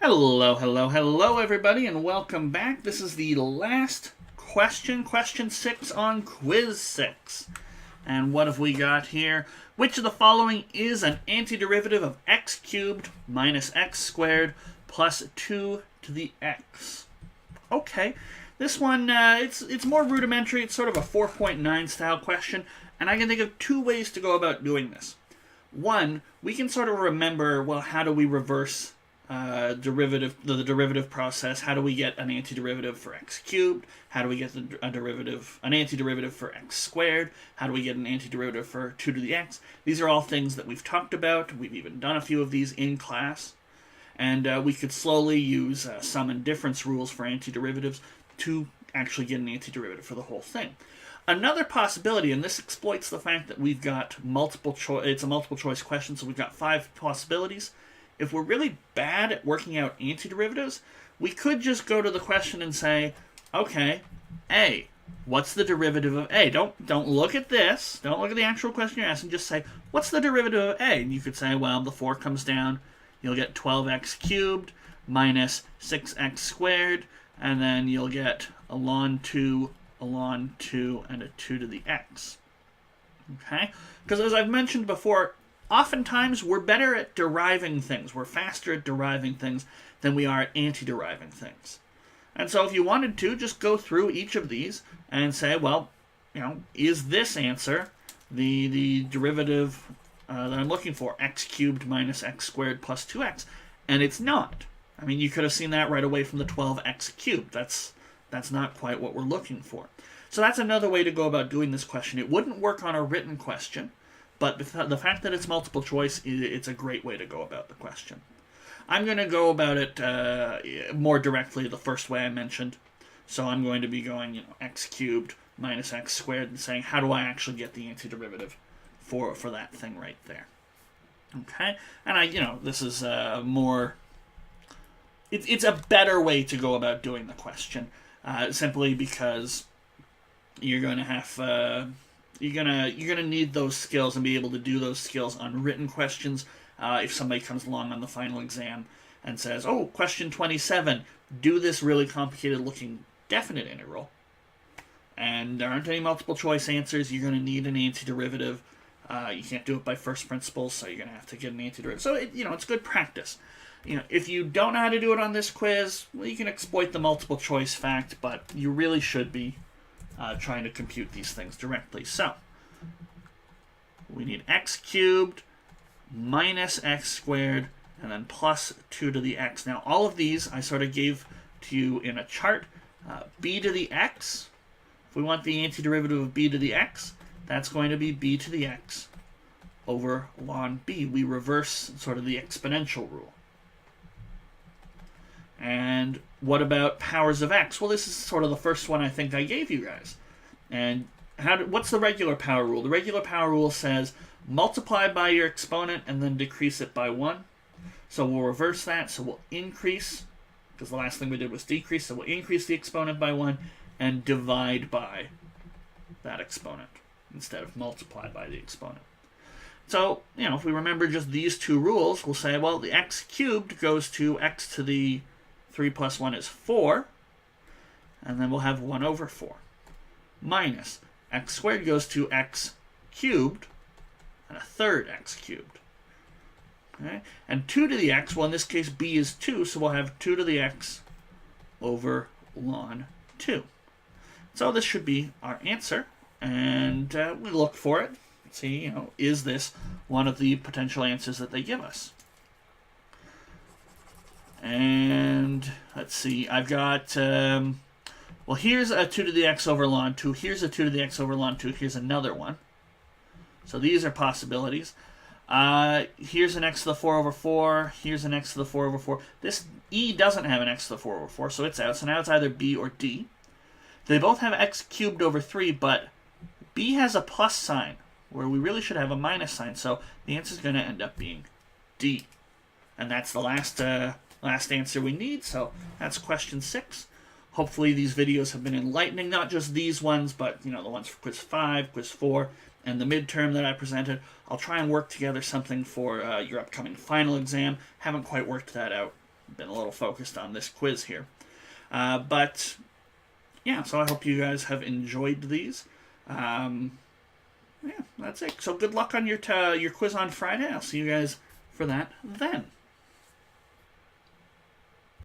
Hello, hello, hello, everybody, and welcome back. This is the last question, question 6 on quiz 6. And what have we got here? Which of the following is an antiderivative of x cubed minus x squared plus 2 to the x? Okay, this one, it's more rudimentary. It's sort of a 4.9 style question, and I can think of two ways to go about doing this. One, we can sort of remember, well, how do we reverse the derivative process? How do we get an antiderivative for x cubed? How do we get an antiderivative for x squared? How do we get an antiderivative for 2 to the x? These are all things that we've talked about. We've even done a few of these in class. And we could slowly use sum and difference rules for antiderivatives to actually get an antiderivative for the whole thing. Another possibility, and this exploits the fact that we've got multiple choice, it's a multiple choice question, so we've got 5 possibilities. If we're really bad at working out antiderivatives, we could just go to the question and say, okay, A, what's the derivative of A? Don't look at this. Don't look at the actual question you're asking. Just say, what's the derivative of A? And you could say, well, the 4 comes down. You'll get 12x cubed minus 6x squared, and then you'll get a ln 2, and a 2 to the x. Okay? Because as I've mentioned before, oftentimes we're better at deriving things. We're faster at deriving things than we are at anti-deriving things. And so if you wanted to, just go through each of these and say, well, is this answer the derivative that I'm looking for, x cubed minus x squared plus 2x? And it's not. I mean, you could have seen that right away from the 12x cubed. That's not quite what we're looking for. So that's another way to go about doing this question. It wouldn't work on a written question, but the fact that it's multiple choice, it's a great way to go about the question. I'm going to go about it more directly the first way I mentioned. So I'm going to be going, x cubed minus x squared and saying, how do I actually get the antiderivative for that thing right there? Okay? And this is more... It's a better way to go about doing the question, simply because you're going to have... You're gonna need those skills and be able to do those skills on written questions. If somebody comes along on the final exam and says, "Oh, question 27, do this really complicated looking definite integral," and there aren't any multiple choice answers, you're gonna need an antiderivative. You can't do it by first principles, so you're gonna have to get an antiderivative. So it's good practice. If you don't know how to do it on this quiz, well, you can exploit the multiple choice fact, but you really should be trying to compute these things directly. So, we need x cubed minus x squared and then plus 2 to the x. Now, all of these I sort of gave to you in a chart. B to the x, if we want the antiderivative of b to the x, that's going to be b to the x over ln b. We reverse sort of the exponential rule. And what about powers of x? Well, this is sort of the first one I think I gave you guys. And what's the regular power rule? The regular power rule says multiply by your exponent and then decrease it by 1. So we'll reverse that. So we'll increase, because the last thing we did was decrease, so we'll increase the exponent by 1 and divide by that exponent instead of multiply by the exponent. So, if we remember just these two rules, we'll say, well, the x cubed goes to x to the 3 plus 1 is 4, and then we'll have 1 over 4, minus x squared goes to x cubed, and a third x cubed. Okay? And 2 to the x, well, in this case, b is 2, so we'll have 2 to the x over ln 2. So this should be our answer, and we look for it. See, is this one of the potential answers that they give us? And let's see, I've got, well, here's a 2 to the x over ln 2. Here's a 2 to the x over ln 2. Here's another one. So these are possibilities. Here's an x to the 4 over 4. Here's an x to the 4 over 4. This e doesn't have an x to the 4 over 4, so it's out. So now it's either b or d. They both have x cubed over 3, but b has a plus sign, where we really should have a minus sign. So the answer is going to end up being D. And that's the last answer we need. So that's question 6. Hopefully these videos have been enlightening, not just these ones, but the ones for quiz 5, quiz 4, and the midterm that I presented. I'll try and work together something for your upcoming final exam. Haven't quite worked that out been a little focused on this quiz here. But yeah, so I hope you guys have enjoyed these. Yeah, that's it. So good luck on your quiz on Friday. I'll see you guys for that then.